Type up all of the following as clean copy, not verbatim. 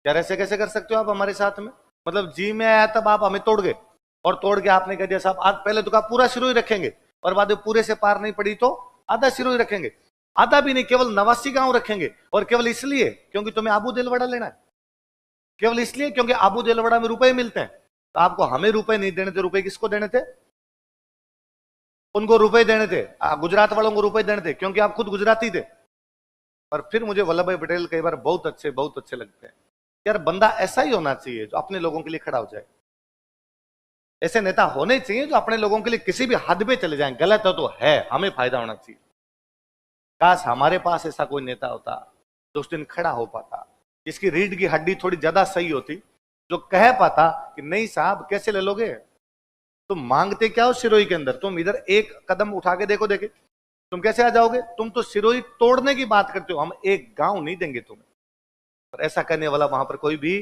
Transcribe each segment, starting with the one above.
यार ऐसे कैसे कर सकते हो आप हमारे साथ में? मतलब जी में आया तब आप हमें तोड़ गए, और तोड़ के आपने कह दिया साहब आज पहले तो कहा पूरा सिरों ही रखेंगे, और बाद में पूरे से पार नहीं पड़ी तो आधा सिरों ही रखेंगे। आधा भी नहीं, केवल 89 गांव रखेंगे, और केवल इसलिए क्योंकि तुम्हें आबू दिलवाड़ा लेना है, केवल इसलिए क्योंकि आबू दिलवाड़ा में रुपए मिलते हैं। तो आपको हमें रुपए नहीं देने थे, रुपए किसको देने थे? उनको रुपए देने थे, गुजरात वालों को रुपए देने थे, क्योंकि आप खुद गुजराती थे। और फिर मुझे वल्लभ भाई पटेल कई बार बहुत अच्छे लगते हैं। यार बंदा ऐसा ही होना चाहिए जो अपने लोगों के लिए खड़ा हो जाए। ऐसे नेता होने चाहिए जो अपने लोगों के लिए किसी भी हद में चले जाएं, गलत हो तो है, हमें फायदा होना चाहिए। काश हमारे पास ऐसा कोई नेता होता जो उस दिन खड़ा हो पाता, जिसकी रीढ़ की हड्डी थोड़ी ज्यादा सही होती, जो कह पाता कि नहीं साहब कैसे ले लोगे, तुम मांगते क्या हो सिरोही के अंदर, तुम इधर एक कदम उठा के देखो, देखे तुम कैसे आ जाओगे, तुम तो सिरोही तोड़ने की बात करते हो, हम एक गांव नहीं देंगे तुम्हें। पर ऐसा करने वाला वहां पर कोई भी,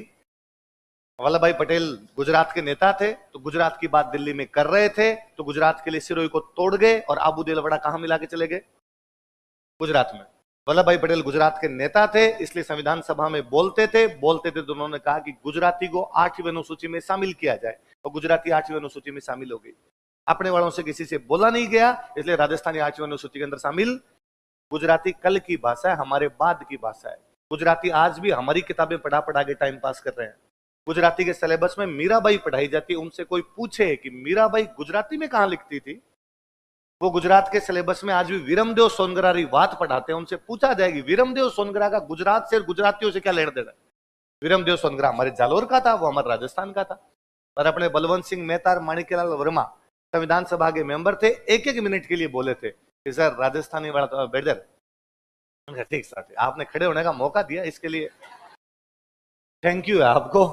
वल्लभ भाई पटेल गुजरात के नेता थे, तो गुजरात की बात दिल्ली में कर रहे थे, तो गुजरात के लिए सिरोही को तोड़ गए, और आबू दिलवाड़ा कहां मिला के चले गए? गुजरात में। वल्लभ भाई पटेल गुजरात के नेता थे, इसलिए संविधान सभा में बोलते थे तो उन्होंने कहा कि गुजराती को 8वीं अनुसूची में शामिल किया जाए, और गुजराती 8वीं अनुसूची में शामिल हो गई। अपने वालों से किसी से बोला नहीं गया, इसलिए राजस्थानी 8वीं अनुसूची के अंदर शामिल। गुजराती कल की भाषा है, हमारे बाद की भाषा है। गुजराती आज भी हमारी किताबें पढ़ा पढ़ा के टाइम पास कर रहे हैं। गुजराती के सिलेबस में मीराबाई पढ़ाई जाती है, उनसे कोई पूछे कि मीराबाई गुजराती में कहां लिखती थी, वो गुजरात के सिलेबस में आज भी वीरमदेव सोनगरारी बात पढ़ाते हैं, उनसे पूछा जाएगी वीरमदेव सोनगरा का गुजरात से गुजरातियों से क्या लेना देना। वीरमदेव सोनगरा हमारे जालोर का था, वो हमारे राजस्थान का था। और अपने बलवंत सिंह मेहता और माणिक्यलाल वर्मा संविधान सभा के मेंबर थे, एक मिनट के लिए बोले थे कि सर राजस्थानी वाला तो बेटर। ठीक सर, आपने खड़े होने का मौका दिया, इसके लिए थैंक यू है आपको।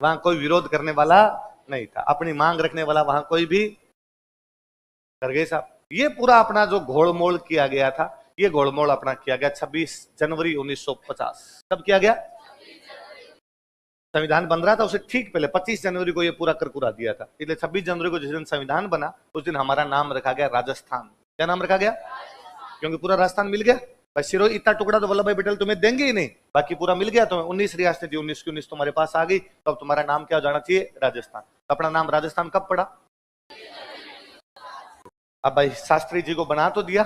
वहां कोई विरोध करने वाला नहीं था, अपनी मांग रखने वाला वहां कोई भी कर गए साहब। ये पूरा अपना जो घोड़मोड़ किया गया था, ये घोड़मोड़ अपना किया गया 26 जनवरी 1950। कब किया गया? संविधान बन रहा था उसे ठीक पहले 25 जनवरी को ये पूरा करकुरा दिया था। इसलिए 26 जनवरी को जिस दिन संविधान बना उस दिन हमारा नाम रखा गया राजस्थान। क्या नाम रखा गया? क्योंकि पूरा राजस्थान मिल गया। सिरोही इतना टुकड़ा तो वल्लभ भाई पटेल तुम्हें देंगे ही नहीं, बाकी पूरा मिल गया तुम्हें। 19 रियासतें थी, 19 की 19 तुम्हारे पास आ गई, तो अब तुम्हारा नाम क्या जाना चाहिए? राजस्थान। तो अपना नाम राजस्थान कब पड़ा? अब भाई शास्त्री जी को बना तो दिया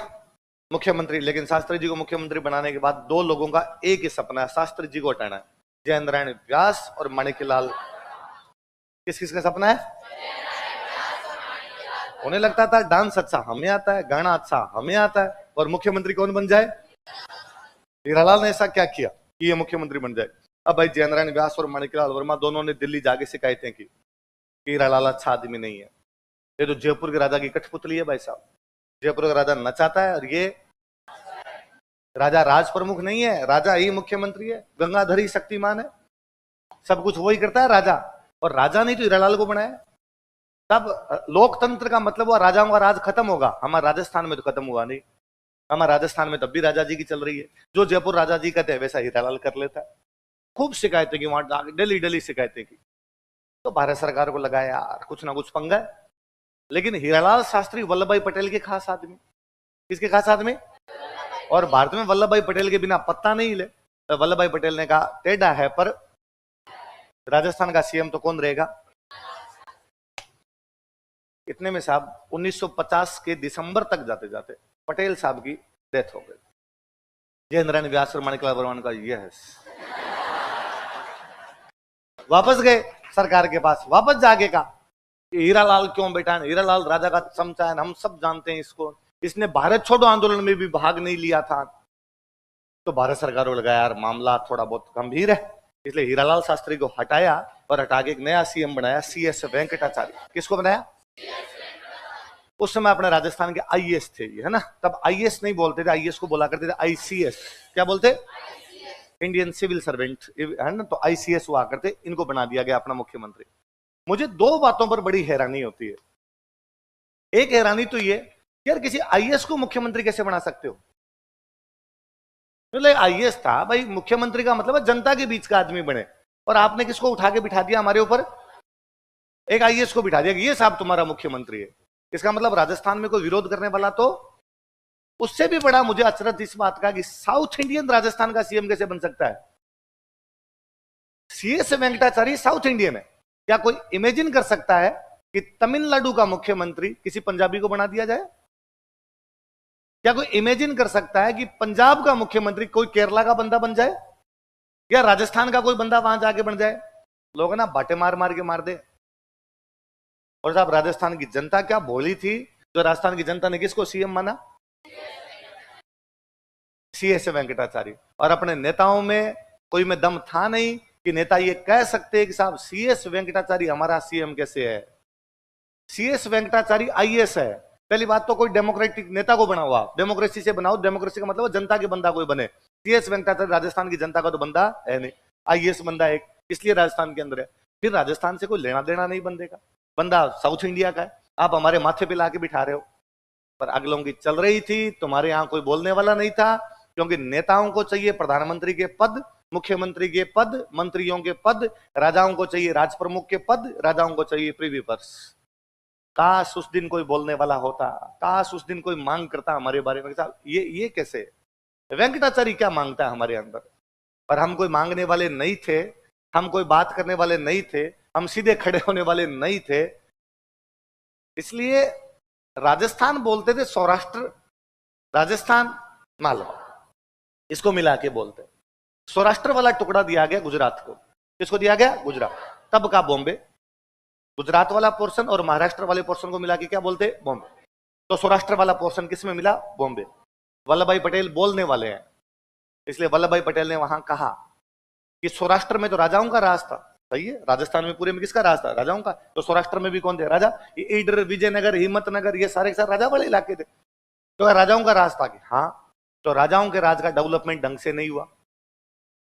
मुख्यमंत्री, लेकिन शास्त्री जी को मुख्यमंत्री बनाने के बाद दो लोगों का एक ही सपना है, शास्त्री जी को हटाना है। जयेंद्र नारायण व्यास और माणिक्यलाल। किस किस का सपना है? उन्हें लगता था डांस अच्छा हमें आता है, गाना अच्छा हमें आता है, और मुख्यमंत्री कौन बन जाए? हीरालाल ने ऐसा क्या किया कि ये मुख्यमंत्री बन जाए? अब भाई जयेंद्र नारायण व्यास और माणिक्यलाल वर्मा दोनों ने दिल्ली जाके शिकायतें की कि हीरालाल अच्छा आदमी नहीं है, ये तो जयपुर के राजा की कठपुतली है भाई साहब। जयपुर का राजा नचाता है, और ये राजा राज प्रमुख नहीं है, राजा ही मुख्यमंत्री है, गंगाधर ही शक्तिमान है, सब कुछ वही करता है राजा। और राजा नहीं तो हीरालाल को बनाया। तब लोकतंत्र का मतलब हुआ राजाओं का राज खत्म होगा। हमारे राजस्थान में तो खत्म हुआ नहीं, हमारे राजस्थान में तब भी राजा जी की चल रही है। जो जयपुर राजा जी कहते हैं वैसा हीरालाल कर लेता है। खूब शिकायतें की वहां, डेली शिकायतें की। तो भारत सरकार को लगाया यार कुछ ना कुछ पंगा है। लेकिन हीरालाल शास्त्री वल्लभ भाई पटेल के खास आदमी। किसके खास आदमी? और भारत में वल्लभ भाई पटेल के बिना पत्ता नहीं हिले। तो वल्लभ भाई पटेल ने कहा टेढ़ा है पर राजस्थान का सीएम तो कौन रहेगा? इतने में साहब 1950 के दिसंबर तक जाते जाते पटेल साहब की डेथ हो गई। जयेंद्र नारायण व्यास और माणिक्यलाल वर्मा का यस वापस गए सरकार के पास, वापस जाके कहा हीरालाल क्यों बैठा है? हीरालाल राजा का चमचा है, हम सब जानते हैं इसको, इसने भारत छोड़ो आंदोलन में भी भाग नहीं लिया था। तो भारत सरकार को लगा यार मामला थोड़ा बहुत गंभीर है, इसलिए हीरालाल शास्त्री को हटाया और हटा के एक नया सीएम बनाया, CS वेंकटाचार्य। किसको बनाया? उस समय अपने राजस्थान के IAS थे ये, है ना। तब IAS नहीं बोलते थे, IAS को बोला करते थे ICS। क्या बोलते? इंडियन सिविल सर्वेंट, है ना। तो ICS हुआ करते, इनको बना दिया गया अपना मुख्यमंत्री। मुझे दो बातों पर बड़ी हैरानी होती है। एक हैरानी तो ये यार किसी IAS को मुख्यमंत्री कैसे बना सकते हो? IAS था भाई, मुख्यमंत्री का मतलब है जनता के बीच का आदमी बने, और आपने किसको उठा के बिठा दिया हमारे ऊपर? एक IAS को बिठा दिया कि ये साहब तुम्हारा मुख्यमंत्री है। इसका मतलब राजस्थान में कोई विरोध करने वाला तो उससे भी बड़ा मुझे अचरज इस बात का कि साउथ इंडियन राजस्थान का सीएम कैसे बन सकता है? CS वेंकटाचारी साउथ इंडिया में, क्या कोई इमेजिन कर सकता है कि तमिलनाडु का मुख्यमंत्री किसी पंजाबी को बना दिया जाए? क्या कोई इमेजिन कर सकता है कि पंजाब का मुख्यमंत्री कोई केरला का बंदा बन जाए, या राजस्थान का कोई बंदा वहां जाके बन जाए? लोग ना बाटे मार मार के मार दे। और साहब, राजस्थान की जनता क्या बोली थी? जो राजस्थान की जनता ने किसको सीएम माना? CS वेंकटाचारी। और अपने नेताओं में कोई में दम था नहीं कि नेता ये कह सकते हैं कि साहब CS वेंकटाचारी हमारा सीएम कैसे है। CS वेंकटाचारी IAS है। पहली बात तो कोई डेमोक्रेटिक नेता को बनाओ, आप डेमोक्रेसी से बनाओ। डेमोक्रेसी का मतलब जनता के बंदा कोई बने। CS वेंकटाचारी राजस्थान की जनता का तो बंदा है नहीं, IAS बंदा एक, इसलिए राजस्थान के अंदर है। फिर राजस्थान से कोई लेना देना नहीं बंदे का, बंदा साउथ इंडिया का है। आप हमारे माथे पे लाके बिठा रहे हो। पर अगलों की चल रही थी, तुम्हारे यहां कोई बोलने वाला नहीं था, क्योंकि नेताओं को चाहिए प्रधानमंत्री के पद, मुख्यमंत्री के पद, मंत्रियों के पद, राजाओं को चाहिए राज प्रमुख के पद, राजाओं को चाहिए प्रिवी पर्स। काश उस दिन कोई बोलने वाला होता, काश उस दिन कोई मांग करता हमारे बारे में, ये कैसे वेंकटाचारी क्या मांगता है हमारे अंदर। पर हम कोई मांगने वाले नहीं थे, हम कोई बात करने वाले नहीं थे, हम सीधे खड़े होने वाले नहीं थे। इसलिए राजस्थान बोलते थे सौराष्ट्र, राजस्थान, मालवा, इसको मिला के बोलते। सौराष्ट्र वाला टुकड़ा दिया गया गुजरात को। किसको दिया गया? गुजरात। तब का बॉम्बे। गुजरात वाला पोर्शन और महाराष्ट्र वाले पोर्शन को मिला के क्या बोलते? बॉम्बे। तो सौराष्ट्र वाला पोर्शन किस में मिला? बॉम्बे। वल्लभ भाई पटेल बोलने वाले हैं, इसलिए वल्लभ भाई पटेल ने वहां कहा कि सौराष्ट्र में तो राजाओं का राज था। सही है, राजस्थान में पूरे में किसका राज था? राजाओं का। तो सौराष्ट्र में भी कौन थे? राजा। ईडर, विजयनगर, हिम्मतनगर, ये सारे के सारे राजा वाले इलाके थे। तो राजाओं का राज था कि हाँ। तो राजाओं के राज का डेवलपमेंट ढंग से नहीं हुआ।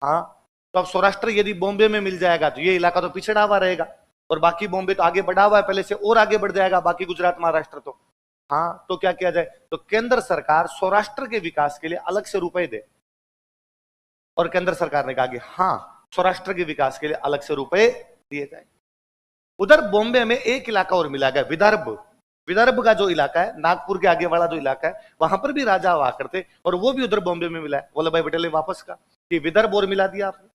हाँ, तो अब सौराष्ट्र यदि बॉम्बे में मिल जाएगा तो ये इलाका तो पिछड़ा हुआ रहेगा, और बाकी बॉम्बे तो आगे बढ़ा हुआ है पहले से, और आगे बढ़ जाएगा बाकी गुजरात महाराष्ट्र तो। हाँ, तो क्या किया जाए? तो केंद्र सरकार सौराष्ट्र के विकास के लिए अलग से रुपए दे। और केंद्र सरकार ने कहा कि हाँ, सौराष्ट्र के विकास के लिए अलग से रुपए दिए जाए। उधर बॉम्बे में एक इलाका और मिला गया, विदर्भ। विदर्भ का जो इलाका है, नागपुर के आगे वाला जो इलाका है, वहां पर भी राजा हुआ करते, और वो भी उधर बॉम्बे में मिला है। वल्लभ भाई पटेल ने वापस कहा कि विदर्भ और मिला दिया आपने,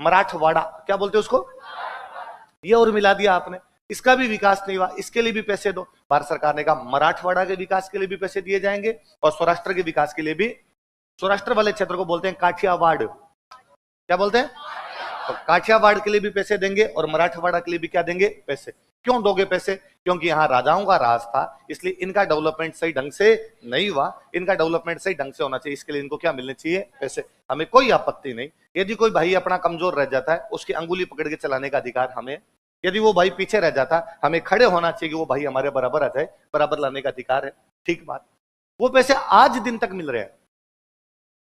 मराठवाड़ा, क्या बोलते उसको, ये और मिला दिया आपने, इसका भी विकास नहीं हुआ, इसके लिए भी पैसे दो। भारत सरकार ने कहा मराठवाड़ा के विकास के लिए भी पैसे दिए जाएंगे, और सौराष्ट्र के विकास के लिए भी। सौराष्ट्र वाले क्षेत्र को बोलते हैं काठियावाड़, क्या बोलते हैं? तो काठियावाड़ के लिए भी पैसे देंगे, और मराठवाड़ा के लिए भी क्या देंगे? पैसे। क्यों दोगे पैसे? क्योंकि यहाँ राजाओं का राज था, इसलिए इनका डेवलपमेंट सही ढंग से नहीं हुआ, इनका डेवलपमेंट सही ढंग से होना चाहिए, इसके लिए इनको क्या मिलने चाहिए? पैसे। हमें कोई आपत्ति नहीं, यदि कोई भाई अपना कमजोर रह जाता है, उसकी अंगुली पकड़ के चलाने का अधिकार हमें। यदि वो भाई पीछे रह जाता, हमें खड़े होना चाहिए कि वो भाई हमारे बराबर आ जाए, बराबर लाने का अधिकार है। ठीक बात। वो पैसे आज दिन तक मिल रहे हैं,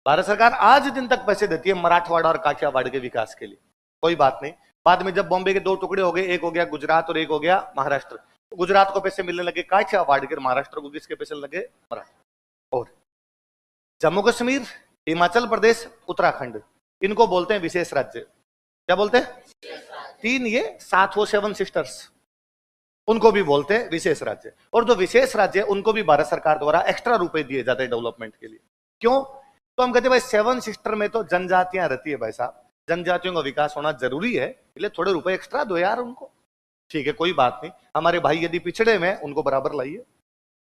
भारत सरकार आज दिन तक पैसे देती है मराठवाड़ा और काठियावाड़ के विकास के लिए। कोई बात नहीं, बाद में जब बॉम्बे के दो टुकड़े हो गए, एक हो गया गुजरात और एक हो गया महाराष्ट्र, तो गुजरात को पैसे मिलने लगे काठियावाड़ के, महाराष्ट्र को किसके पैसे लगे? मराठा। और जम्मू कश्मीर, हिमाचल प्रदेश, उत्तराखंड, इनको बोलते हैं विशेष राज्य। क्या बोलते हैं? तीन ये 7 वो 7 सिस्टर्स, उनको भी बोलते हैं विशेष राज्य। और जो विशेष राज्य उनको भी भारत सरकार द्वारा एक्स्ट्रा रुपए दिए जाते हैं डेवलपमेंट के लिए। क्यों? तो हम कहते हैं भाई 7 सिस्टर में तो जनजातियां रहती है भाई साहब, जनजातियों का विकास होना जरूरी है, इसलिए थोड़े रुपए एक्स्ट्रा दो यार उनको। ठीक है, कोई बात नहीं, हमारे भाई यदि पिछड़े में, उनको बराबर लाइए।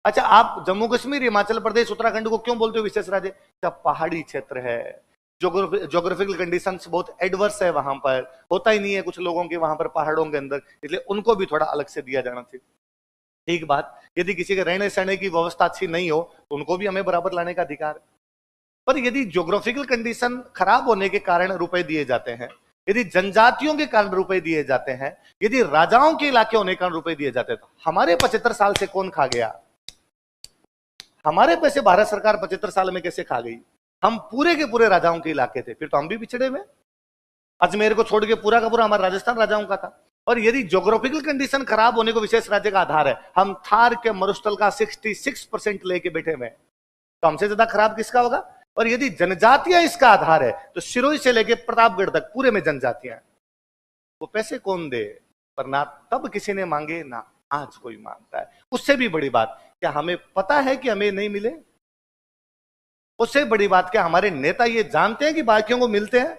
अच्छा, आप जम्मू कश्मीर, हिमाचल प्रदेश, उत्तराखंड को क्यों बोलते हो विशेष राज्य? जब पहाड़ी क्षेत्र है, ज्योग्राफिकल कंडीशंस बहुत एडवर्स है, वहां पर होता ही नहीं है कुछ लोगों के वहां पर पहाड़ों के अंदर, इसलिए उनको भी थोड़ा अलग से दिया जाना चाहिए। ठीक बात। यदि किसी के रहने सहने की व्यवस्था अच्छी नहीं हो तो उनको भी हमें बराबर लाने का अधिकार है। पर यदि ज्योग्राफिकल कंडीशन खराब होने के कारण रुपए दिए जाते हैं, यदि जनजातियों के कारण रुपए दिए जाते हैं, यदि राजाओं के इलाके होने के कारण रुपए दिए जाते हैं, तो हमारे 75 साल से कौन खा गया? हमारे पैसे भारत सरकार 75 साल में कैसे खा गई? हम पूरे के पूरे राजाओं के इलाके थे, फिर तो हम भी पिछड़े में। अजमेर को छोड़ के पूरा का पूरा हमारा राजस्थान राजाओं का था। और यदि ज्योग्राफिकल कंडीशन खराब होने को विशेष राज्य का आधार है, हम थार के मरुस्थल का 66% लेके बैठे हुए, तो हमसे ज्यादा खराब किसका होगा? और यदि जनजातियां इसका आधार है, तो सिरोही से लेके प्रतापगढ़ तक पूरे में जनजातियां, वो पैसे कौन दे? पर ना तब किसी ने मांगे, ना आज कोई मांगता है। उससे भी बड़ी बात, क्या हमें पता है कि हमें नहीं मिले? उससे बड़ी बात क्या हमारे नेता ये जानते हैं कि बाकियों को मिलते हैं?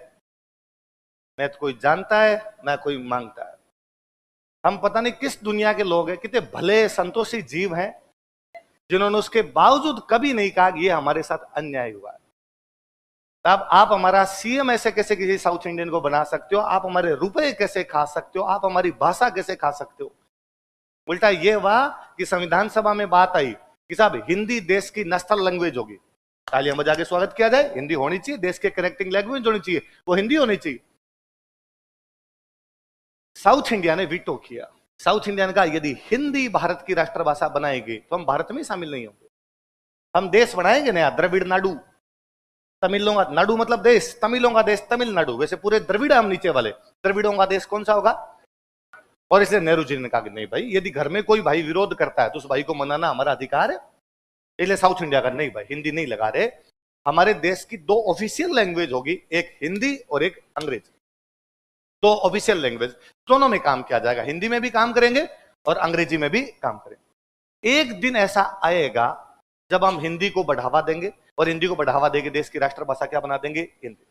न तो कोई जानता है न कोई मांगता है। हम पता नहीं किस दुनिया के लोग हैं, कितने भले संतोषी जीव हैं जिन्होंने उसके बावजूद कभी नहीं कहा कि ये हमारे साथ अन्याय हुआ है। तब आप हमारा सीएम ऐसे कैसे किसी साउथ इंडियन को बना सकते हो? आप हमारे रुपए कैसे खा सकते हो? आप हमारी भाषा कैसे खा सकते हो? उल्टा ये हुआ कि संविधान सभा में बात आई कि साहब हिंदी देश की नेशनल लैंग्वेज होगी। तालियां बजा के स्वागत किया जाए, हिंदी होनी चाहिए, देश के कनेक्टिंग लैंग्वेज होनी चाहिए, वो हिंदी होनी चाहिए। साउथ इंडिया ने वीटो किया। साउथ इंडिया ने कहा यदि हिंदी भारत की राष्ट्रभाषा बनाएगी तो हम भारत में शामिल नहीं होंगे। हम देश बनाएंगे नया, द्रविड़ नाडु, तमिलों का नाडु मतलब देश, तमिलों का देश तमिलनाडु। वैसे पूरे द्रविड़ हम नीचे वाले, द्रविड़ों का देश कौन सा होगा? और इसलिए नेहरू जी ने कहा कि नहीं भाई, यदि घर में कोई भाई विरोध करता है तो उस भाई को मनाना हमारा अधिकार है। इसलिए साउथ इंडिया का नहीं भाई, हिंदी नहीं लगा रहे। हमारे देश की दो ऑफिशियल लैंग्वेज होगी, एक हिंदी और एक अंग्रेजी। दो ऑफिशियल लैंग्वेज, दोनों में काम किया जाएगा। हिंदी में भी काम करेंगे और अंग्रेजी में भी काम करेंगे। एक दिन ऐसा आएगा जब हम हिंदी को बढ़ावा देंगे, और हिंदी को बढ़ावा देके देश की राष्ट्रभाषा क्या बना देंगे? हिंदी।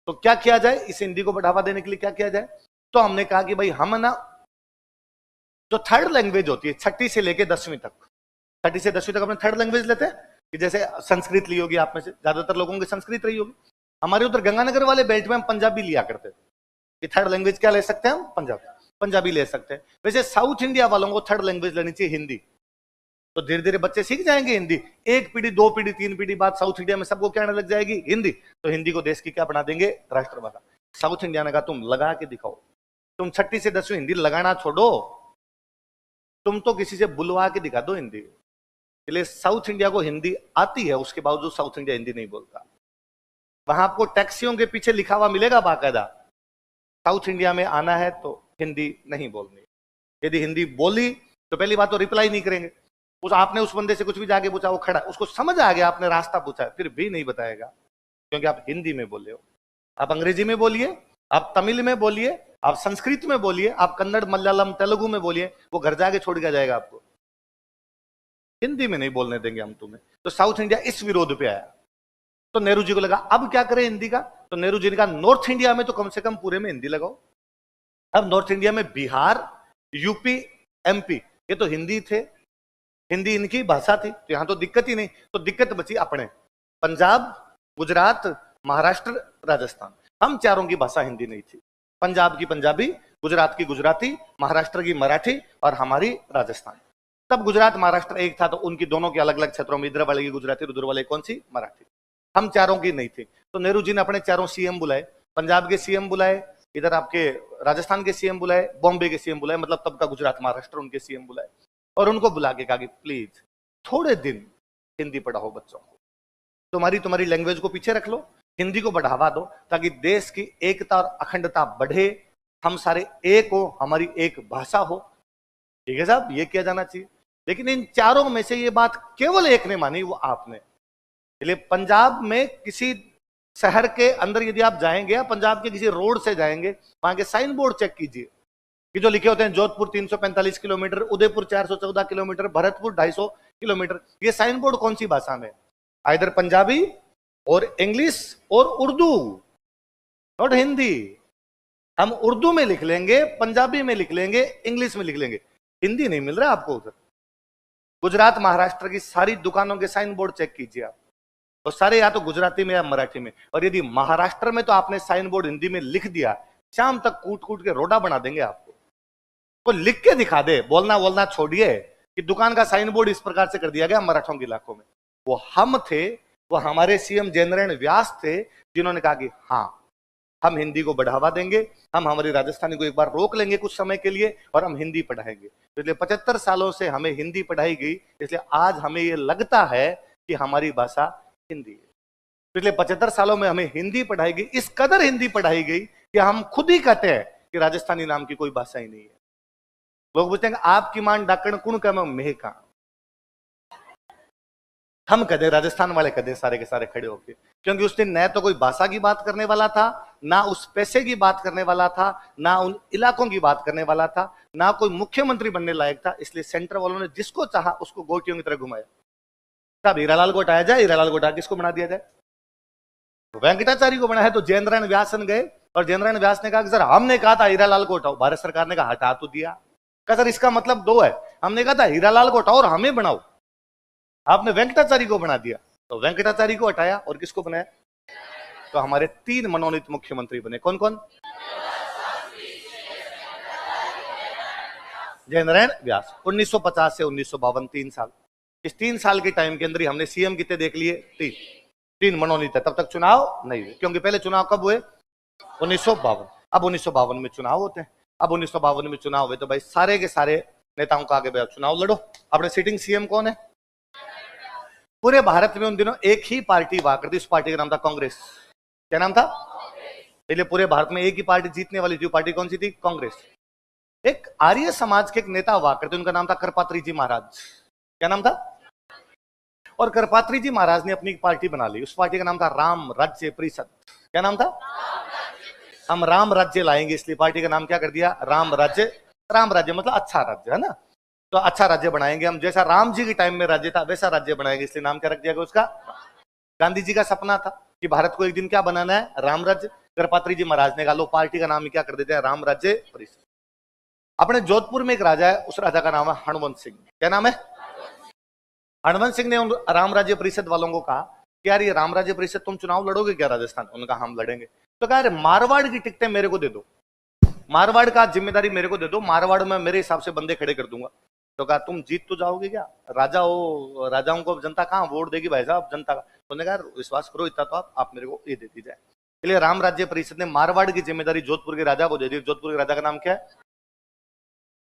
तो क्या किया जाए इस हिंदी को बढ़ावा देने के लिए? क्या किया जाए? तो हमने कहा कि भाई हम ना जो थर्ड लैंग्वेज होती है 6ठी से लेके 10वीं तक, 6ठी से 10वीं तक अपने थर्ड लैंग्वेज लेते हैं कि जैसे संस्कृत ली होगी, आप में से ज्यादातर लोगों की संस्कृत रही होगी। हमारे उधर गंगानगर वाले बेल्ट में हम पंजाबी लिया करते थे कि थर्ड लैंग्वेज क्या ले सकते हैं हम? पंजाबी ले सकते हैं। वैसे साउथ इंडिया वालों को थर्ड लैंग्वेज लेनी चाहिए हिंदी। तो धीरे धीरे बच्चे सीख जाएंगे हिंदी। एक पीढ़ी, 2 पीढ़ी, 3 पीढ़ी बाद साउथ इंडिया में सबको क्या आने लग जाएगी? हिंदी। तो हिंदी को देश की क्या बना देंगे? राष्ट्रभाषा। साउथ इंडिया ने कहा तुम लगा के दिखाओ। तुम 6ठी से 10वीं हिंदी लगाना छोड़ो, तुम तो किसी से बुलवा के दिखा दो हिंदी। इसलिए साउथ इंडिया को हिंदी आती है, उसके बावजूद साउथ इंडिया हिंदी नहीं बोलता। वहां आपको टैक्सियों के पीछे लिखा हुआ मिलेगा बाकायदा, साउथ इंडिया में आना है तो हिंदी नहीं बोलनी। यदि हिंदी बोली तो पहली बात तो रिप्लाई नहीं करेंगे। उस आपने उस बंदे से कुछ भी जाके पूछा, वो खड़ा, उसको समझ आ गया आपने रास्ता पूछा है, फिर भी नहीं बताएगा क्योंकि आप हिंदी में बोले हो। आप अंग्रेजी में बोलिए, आप तमिल में बोलिए, आप संस्कृत में बोलिए, आप कन्नड़, मलयालम, तेलुगु में बोलिए, वो घर जाके छोड़ के जाएगा आपको। हिंदी में नहीं बोलने देंगे हम तुम्हें। तो साउथ इंडिया इस विरोध पे आया। तो नेहरू जी को लगा अब क्या करें हिंदी का? तो नेहरू जी ने कहा नॉर्थ इंडिया में तो कम से कम पूरे में हिंदी लगाओ। अब नॉर्थ इंडिया में बिहार, यूपी, एमपी, ये तो हिंदी थे, हिंदी इनकी भाषा थी, तो यहां तो दिक्कत ही नहीं। तो दिक्कत बची अपने पंजाब, गुजरात, महाराष्ट्र, राजस्थान। हम चारों की भाषा हिंदी नहीं थी। पंजाब की पंजाबी, गुजरात की गुजराती, महाराष्ट्र की मराठी और हमारी राजस्थान। तब गुजरात महाराष्ट्र एक था, तो उनकी दोनों के अलग अलग क्षेत्रों में, इधर वाले की गुजराती, उधर वाले कौन सी? मराठी। हम चारों की नहीं थी। तो नेहरू जी ने अपने चारों सीएम बुलाए, पंजाब के सीएम बुलाए, इधर आपके राजस्थान के सीएम बुलाए, बॉम्बे के सीएम बुलाए, मतलब तब का गुजरात महाराष्ट्र उनके सीएम बुलाए, और उनको बुला के कहा कि प्लीज थोड़े दिन हिंदी पढ़ाओ बच्चों को। तुम्हारी लैंग्वेज को पीछे रख लो, हिंदी को बढ़ावा दो, ताकि देश की एकता और अखंडता बढ़े, हम सारे एक हो, हमारी एक भाषा हो। ठीक है साहब, ये किया जाना चाहिए। लेकिन इन चारों में से ये बात केवल एक ने मानी, वो आपने। इसलिए पंजाब में किसी शहर के अंदर यदि आप जाएंगे, या पंजाब के किसी रोड से जाएंगे, वहां के साइन बोर्ड चेक कीजिए कि जो लिखे होते हैं Jodhpur 345 kilometre, Udaipur 414 kilometre, Bharatpur 250 kilometre, ये साइन बोर्ड कौन सी भाषा में? इधर पंजाबी और इंग्लिश और उर्दू, नॉट हिंदी। हम उर्दू में लिख लेंगे, पंजाबी में लिख लेंगे, इंग्लिश में लिख लेंगे, हिंदी नहीं मिल रहा आपको उधर। गुजरात महाराष्ट्र की सारी दुकानों के साइन बोर्ड चेक कीजिए आप, तो सारे या तो गुजराती में या मराठी में। और यदि महाराष्ट्र में तो आपने साइन बोर्ड हिंदी में लिख दिया, शाम तक कूट कूट के रोडा बना देंगे आपको। तो लिख के दिखा दे, बोलना छोड़िए कि दुकान का साइन बोर्ड इस प्रकार से कर दिया गया मराठों के इलाकों में। वो हम थे, वो हमारे सीएम जयनारायण व्यास थे, जिन्होंने कहा कि हाँ, हम हिंदी को बढ़ावा देंगे, हम हमारी राजस्थानी को एक बार रोक लेंगे कुछ समय के लिए, और हम हिंदी पढ़ाएंगे। इसलिए 75 सालों से हमें हिंदी पढ़ाई गई, इसलिए आज हमें ये लगता है कि हमारी भाषा हिंदी है। पिछले 75 सालों में हमें हिंदी पढ़ाई गई, इस कदर हिंदी पढ़ाई गई कि हम खुद ही कहते हैं कि राजस्थानी नाम की कोई भाषा ही नहीं है। लोग पूछते हैं आपकी मान डाकण कुण का, मैं मेह का। हम कदे राजस्थान वाले कदे सारे के सारे खड़े होके, क्योंकि उस दिन न तो कोई भाषा की बात करने वाला था, ना उस पैसे की बात करने वाला था, ना उन इलाकों की बात करने वाला था, ना कोई मुख्यमंत्री बनने लायक था। इसलिए सेंटर वालों ने जिसको चाहा उसको गोटियों की तरह घुमाया। तब हीरालाल को हटाया जाए, हीरालाल को हटा किसको बना दिया जाए? वेंकटाचार्य को बना है। तो जयनारायण व्यासन गए, और जयनारायण व्यास ने कहा कि सर हमने कहा था हीरालाल को हटाओ, भारत सरकार ने कहा हटा तो दिया। कहा सर इसका मतलब दो है, हमने कहा था हीरालाल को हटाओ और हमें बनाओ, आपने वेंकटाचारी को बना दिया। तो वेंकटाचारी को हटाया और किसको बनाया? तो हमारे 3 मनोनीत मुख्यमंत्री बने। कौन कौन? जयनारायण व्यास। 1950 से 1952 3 साल। इस 3 साल के टाइम के अंदर ही हमने सीएम कितने देख लिए? 3 मनोनीत है। तब तक चुनाव नहीं हुए, क्योंकि पहले चुनाव कब हुए? 1952। अब 1952 में चुनाव होते हैं। अब 1952 में चुनाव हुए तो भाई सारे के सारे नेताओं का आगे भाई चुनाव लड़ो। अपने सिटिंग सीएम कौन है? पूरे भारत में उन दिनों एक ही पार्टी हुआ करती, उस पार्टी का नाम था कांग्रेस। क्या नाम था? पहले पूरे भारत में एक ही पार्टी जीतने वाली थी, पार्टी कौन सी थी? कांग्रेस। एक आर्य समाज के एक नेता हुआ करते, उनका नाम था करपात्री जी महाराज। क्या नाम था? और करपात्री जी महाराज ने अपनी पार्टी बना ली, उस पार्टी का नाम था राम राज्य परिषद। क्या नाम था? हम राम राज्य लाएंगे, इसलिए पार्टी का नाम क्या कर दिया? राम राज्य। राम राज्य मतलब अच्छा राज्य है ना, तो अच्छा राज्य बनाएंगे हम, जैसा राम जी के टाइम में राज्य था वैसा राज्य बनाएंगे, इसलिए नाम क्या रख दिया गया उसका? गांधी जी का सपना था कि भारत को एक दिन क्या बनाना है? राम राज्य। करपात्री जी महाराज ने कहा लो पार्टी का नाम ही क्या कर देते हैं? राम राज्य परिषद। अपने जोधपुर में एक राजा है, उस राजा का नाम है हणवंत सिंह। क्या नाम है? हणवंत सिंह ने उन राम राज्य परिषद वालों को कहा कि यार ये राम राज्य परिषद तुम चुनाव लड़ोगे क्या राजस्थान? उन्होंने कहा हम लड़ेंगे। तो कहा मारवाड़ की टिकटें मेरे को दे दो, मारवाड़ का जिम्मेदारी मेरे को दे दो, मारवाड़ में मेरे हिसाब से बंदे खड़े कर दूंगा। तो कहा तुम जीत तो जाओगे क्या? राजा हो, राजाओं को जनता कहाँ वोट देगी भाई साहब जनता का। तो उन्होंने कहा विश्वास करो इतना तो आप मेरे को ये दे दी जाए। इसलिए राम राज्य परिषद ने मारवाड़ की जिम्मेदारी जोधपुर के राजा को दे दी। जोधपुर के राजा का नाम क्या है?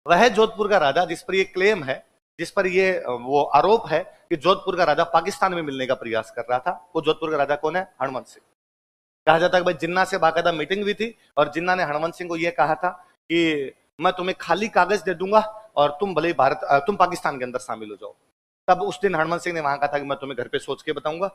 वह जोधपुर का राजा जिस पर ये क्लेम है, जिस पर ये वो आरोप है कि जोधपुर का राजा पाकिस्तान में मिलने का प्रयास कर रहा था, वो जोधपुर का राजा कौन है? हणवंत सिंह। कहा जाता है कि भाई जिन्ना से बाकायदा मीटिंग हुई थी और जिन्ना ने हणवंत सिंह को यह कहा था कि मैं तुम्हें खाली कागज दे दूंगा और तुम भले तुम पाकिस्तान के अंदर शामिल हो जाओ। तब उस दिन हणवंत सिंह ने वहां कहा था कि मैं तुम्हें घर पे सोच के बताऊंगा।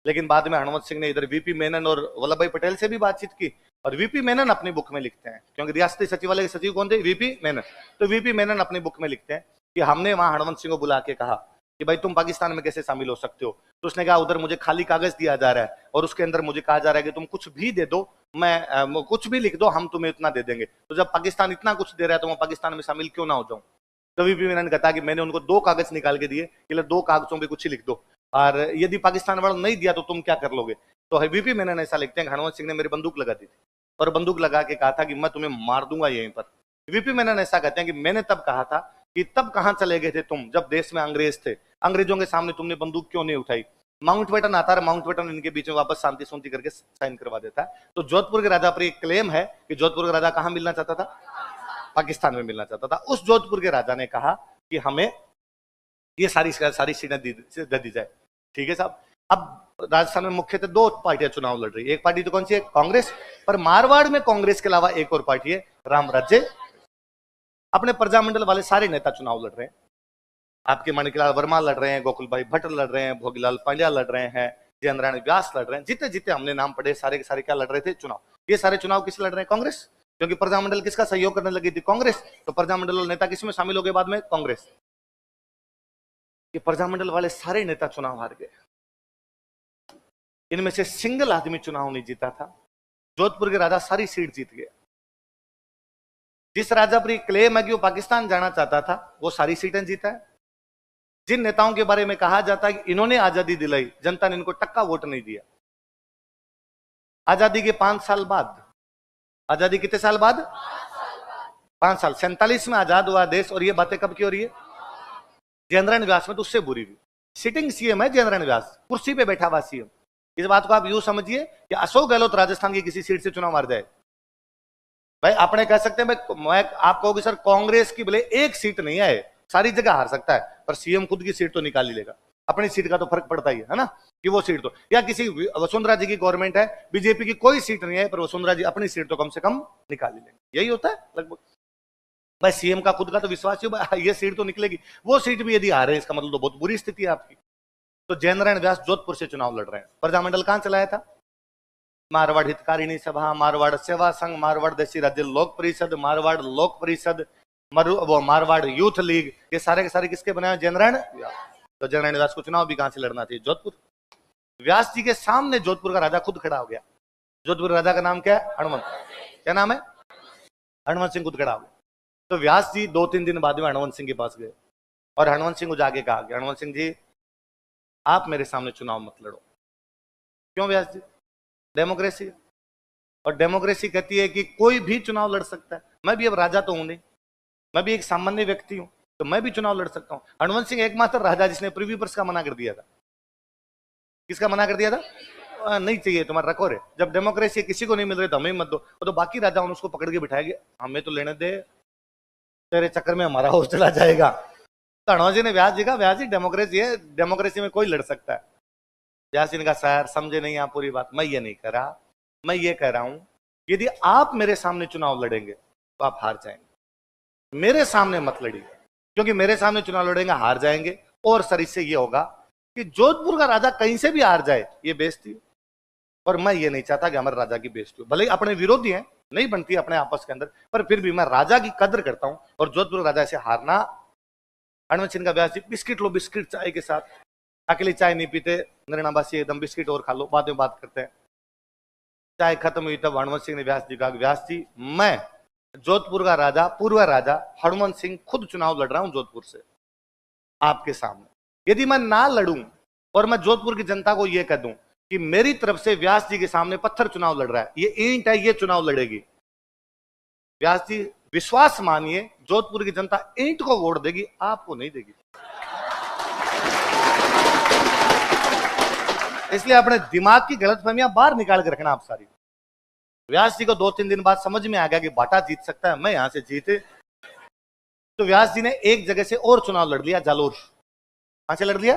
लेकिन बाद में हणवंत सिंह ने इधर वीपी मेनन और वल्लभ भाई पटेल से भी बातचीत की, और वीपी मेनन अपनी बुक में लिखते हैं, क्योंकि रियासती सचिवालय के सचिव कौन थे? वीपी मेनन। तो वीपी मेनन अपनी बुक में लिखते हैं कि हमने वहां हणवंत सिंह को बुला के कहा कि भाई तुम पाकिस्तान में कैसे शामिल हो सकते हो? तो उसने कहा उधर मुझे खाली कागज दिया जा रहा है और उसके अंदर मुझे कहा जा रहा है कि तुम कुछ भी दे दो, मैं कुछ भी लिख दो, हम तुम्हें इतना दे देंगे। तो जब पाकिस्तान इतना कुछ दे रहा है तो मैं पाकिस्तान में शामिल क्यों ना हो जाऊं? तो वीपी मेनन कहता कि मैंने उनको 2 कागज निकाल के दिए कि 2 कागजों पे कुछ ही लिख दो, और यदि पाकिस्तान वालों नहीं दिया तो तुम क्या कर लोगे? तो वीपी मेनन ऐसा लिखते हैं हणवंत सिंह ने मेरी बंदूक लगा दी थी और बंदूक लगा के कहा था कि मैं तुम्हें मार दूंगा यहीं पर। वीपी मेनन ऐसा कहते हैं कि मैंने तब कहा था कि तब कहां चले गए थे तुम जब देश में अंग्रेज थे, अंग्रेजों के सामने तुमने बंदूक क्यों नहीं उठाई? माउंटबेटन आता है, माउंटबेटन इनके बीच में वापस शांति सुनती करके साइन करवा देता है। तो जोधपुर के राजा पर एक क्लेम है कि जोधपुर का राजा कहां मिलना चाहता था? पाकिस्तान में मिलना चाहता था। उस जोधपुर के राजा ने कहा कि हमें ये सारी सीटें दे दी जाए। ठीक है साहब। अब राजस्थान में मुख्यतः 2 पार्टियां चुनाव लड़ रही है। एक पार्टी तो कौन सी है? कांग्रेस। पर मारवाड़ में कांग्रेस के अलावा एक और पार्टी है, राम राज्य। अपने प्रजामंडल वाले सारे नेता चुनाव लड़ रहे हैं। आपके माणिकलाल वर्मा लड़ रहे हैं, गोकुल भाई भट्ट लड़ रहे हैं, भोगीलाल पांड्या लड़ रहे हैं, जयनारायण व्यास लड़ रहे हैं, जितने जितने हमने नाम पढ़े सारे के सारे क्या लड़ रहे थे? चुनाव। ये सारे चुनाव किस लड़ रहे हैं? कांग्रेस। क्योंकि प्रजामंडल किसका सहयोग करने लगी थी? कांग्रेस। तो प्रजामंडल नेता किस में शामिल हो गए बाद में? कांग्रेस। ये प्रजामंडल वाले सारे नेता चुनाव हार गए। इनमें से सिंगल आदमी चुनाव नहीं जीता था। जोधपुर के राजा सारी सीट जीत गए। जिस राजा पर क्लेम है कि वो पाकिस्तान जाना चाहता था, वो सारी सीटें जीता है। जिन नेताओं के बारे में कहा जाता है कि इन्होंने आजादी दिलाई, जनता ने इनको टक्का वोट नहीं दिया। आजादी के 5 साल बाद, आजादी कितने साल बाद? 5 साल। 47 में आजाद हुआ देश, और ये बातें कब की हो रही है? जयनारायण व्यास में तो उससे बुरी हुई। सिटिंग सीएम है जयनारायण व्यास, कुर्सी पे बैठा हुआ सीएम। इस बात को आप यूं समझिए कि अशोक गहलोत राजस्थान की किसी सीट से चुनाव हार जाए। भाई आपने कह सकते हैं मैं आप कहोगे सर कांग्रेस की भले एक सीट नहीं है, सारी जगह हार सकता है, पर सीएम खुद की सीट तो निकाल ही लेगा। अपनी सीट का तो फर्क पड़ता ही है ना, कि वो सीट तो, या किसी वसुंधरा जी की गवर्नमेंट है, बीजेपी की कोई सीट नहीं है, पर वसुंधरा जी अपनी सीट तो कम से कम निकाल ही लेंगे। यही होता है लगभग। भाई सीएम का खुद का तो विश्वास ही ये सीट तो निकलेगी, वो सीट भी यदि आ रहे हैं इसका मतलब तो बहुत बुरी स्थिति है आपकी। तो जयनारायण व्यास जोधपुर से चुनाव लड़ रहे हैं। प्रजामंडल कहां चलाया था? मारवाड़ हितकारिणी सभा, मारवाड़ सेवा संघ, मारवाड़ देशी राज्य लोक परिषद, मारवाड़ लोक परिषद, वो मारवाड़ यूथ लीग, ये सारे के सारे किसके बनाए? जयनारायण व्यास। तो जयनारायण व्यास को चुनाव भी कहां से लड़ना चाहिए? जोधपुर। व्यास जी के सामने जोधपुर का राजा खुद खड़ा हो गया जोधपुर राजा का नाम क्या है? हनुमंत। क्या नाम है? हनुमंत सिंह कुदकड़ाव। तो व्यास जी 2-3 दिन बाद में हनुमंत सिंह के पास गए और हनुमंत सिंह को जाके कहा कि हनुमंत सिंह जी, आप मेरे सामने चुनाव मत लड़ो। क्यों व्यास जी? डेमोक्रेसी है, और डेमोक्रेसी कहती है कि कोई भी चुनाव लड़ सकता है। मैं भी अब राजा तो हूं नहीं, मैं भी एक सामान्य व्यक्ति हूं, तो मैं भी चुनाव लड़ सकता हूं। हनुमंत सिंह एकमात्र राजा जिसने प्रीव्यू पर्स का मना कर दिया था। किसका मना कर दिया था? नहीं चाहिए तुम्हारा, रखो रे। जब डेमोक्रेसी किसी को नहीं मिल रही तो हमें मत दो। वो तो बाकी राजाओं ने उसको पकड़ के बिठाएंगे, हमें तो लेने दे, तेरे चक्कर में हमारा हो चला जाएगा। तो हनुमान जी ने व्यास जी का, व्यास जी डेमोक्रेसी है, डेमोक्रेसी में कोई लड़ सकता है। व्यास जी ने कहा सर समझे नहीं आप पूरी बात, मैं ये नहीं कह रहा, मैं ये कह रहा हूं यदि आप मेरे सामने चुनाव लड़ेंगे तो आप हार जाएंगे। मेरे सामने मत लड़िए, क्योंकि मेरे सामने चुनाव लड़ेंगे हार जाएंगे। और सर इससे ये होगा कि जोधपुर का राजा कहीं से भी हार जाए, ये बेइज्जती है, और मैं ये नहीं चाहता कि हमारे राजा की बेइज्जती हो। भले ही अपने विरोधी हैं, नहीं बनती अपने आपस के अंदर, पर फिर भी मैं राजा की कदर करता हूं, और जोधपुर राजा से हारना। हनुमंत सिंह का व्यास जी, बिस्किट लो, बिस्किट चाय के साथ। अकेले चाय नहीं पीते, नरणाबासी एकदम, बिस्किट और खा लो, बाद में बात करते हैं। चाय खत्म हुई तब हनुमंत सिंह ने व्यास जी कहा, व्यास जी मैं जोधपुर का राजा, पूर्व राजा हनुमंत सिंह खुद चुनाव लड़ रहा हूं जोधपुर से आपके सामने। यदि मैं ना लड़ूं और मैं जोधपुर की जनता को यह कह दूं कि मेरी तरफ से व्यास जी के सामने पत्थर चुनाव लड़ रहा है, ये ईंट है, ये चुनाव लड़ेगी, व्यास जी विश्वास मानिए जोधपुर की जनता ईंट को वोट देगी, आपको नहीं देगी। इसलिए अपने दिमाग की गलतफहमियां बाहर निकाल के रखना आप सारी। व्यास जी को 2-3 दिन बाद समझ में आ गया कि बाटा जीत सकता है, मैं यहां से जीते। तो व्यास जी ने एक जगह से और चुनाव लड़ लिया, जालोर। कहां से लड़ लिया?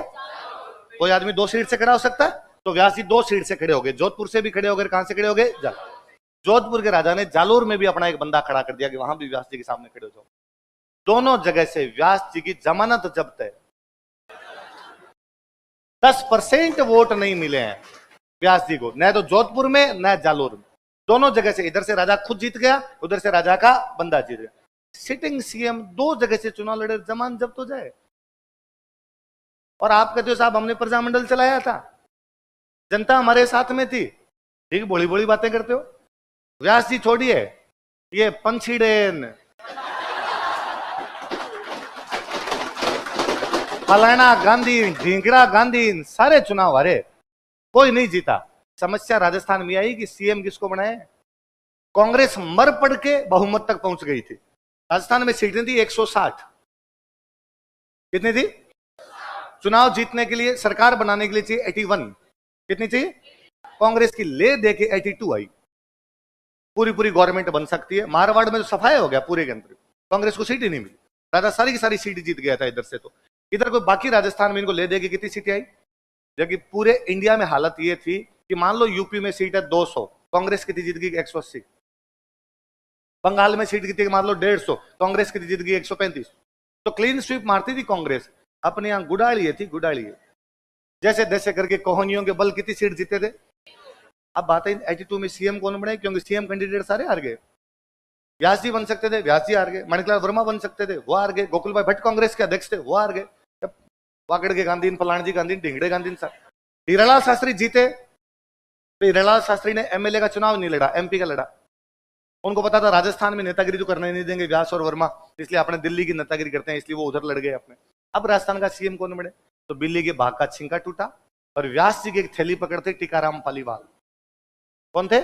कोई आदमी 2 सीट से खड़ा हो सकता है, तो व्यास जी 2 सीट से खड़े हो गए, जोधपुर से भी खड़े हो गए। कहां से खड़े हो गए? जोधपुर के राजा ने जालोर में भी अपना एक बंदा खड़ा कर दिया कि वहां भी व्यास जी के सामने खड़े हो जाओ। दोनों जगह से व्यास जी की जमानत जब्त है। 10% वोट नहीं मिले हैं व्यास जी को, न तो जोधपुर में न जालोर में। दोनों जगह से, इधर से राजा खुद जीत गया, उधर से राजा का बंदा जीत गया। सिटिंग सीएम 2 जगह से चुनाव लड़े, जमानत जब्त हो जाए। और आप कहते हो साहब हमने प्रजामंडल चलाया था, जनता हमारे साथ में थी। ठीक, बोली बोली बातें करते हो। व्यास जी छोड़िए, ये पंछीडेन, फलाना गांधी, ढींगरा गांधी, सारे चुनाव हारे, कोई नहीं जीता। समस्या राजस्थान में आई कि सीएम किसको बनाए? कांग्रेस मर पड़ के बहुमत तक पहुंच गई थी। राजस्थान में सीटें थी 160। कितनी थी? चुनाव जीतने के लिए, सरकार बनाने के लिए चाहिए 81। कितनी चाहिए? कांग्रेस की ले दे के 82 आई। पूरी पूरी गवर्नमेंट बन सकती है। मारवाड़ में तो सफाया हो गया पूरे के अंदर, कांग्रेस को सीट ही नहीं मिली। राजा सारी की सारी सीट जीत गया था इधर से। तो इधर कोई बाकी राजस्थान में इनको ले देगी, कितनी सीटें आई? जबकि पूरे इंडिया में हालत ये थी कि मान लो यूपी में सीट है 200, कांग्रेस कितनी जीत गई? 180। बंगाल में सीट कितनी? मान लो 150, कांग्रेस कितनी जीत गई? 135। तो क्लीन स्वीप मारती थी कांग्रेस, अपने यहां गुडालिए थी, गुडालिए जैसे जैसे करके कोहनियों के बल कितनी सीट जीते थे। अब बात है 82 में सीएम कौन बने? क्योंकि सीएम कैंडिडेट सारे हार गए। व्यास जी बन सकते थे, व्यास जी हार गए। मणिकलाल वर्मा बन सकते थे, वो हार गए। गोकुल भाई भट्ट कांग्रेस के अध्यक्ष थे, वो हार गए। वाकड़ के गांधी, फलाण जी गांधी, ढिंगड़े गांधी, हीरालाल शास्त्री जीते। तो हीरालाल शास्त्री ने एमएलए का चुनाव नहीं लड़ा, एमपी का लड़ा। उनको पता था राजस्थान में नेतागिरी तो करने नहीं देंगे व्यास और वर्मा, इसलिए अपने दिल्ली की नेतागिरी करते हैं, इसलिए वो उधर लड़ गए अपने। अब राजस्थान का सीएम कौन बने? तो बिल्ली के भाग का छिंका टूटा, और व्यास जी की एक थैली पकड़ते टीकाराम पालीवाल। कौन थे?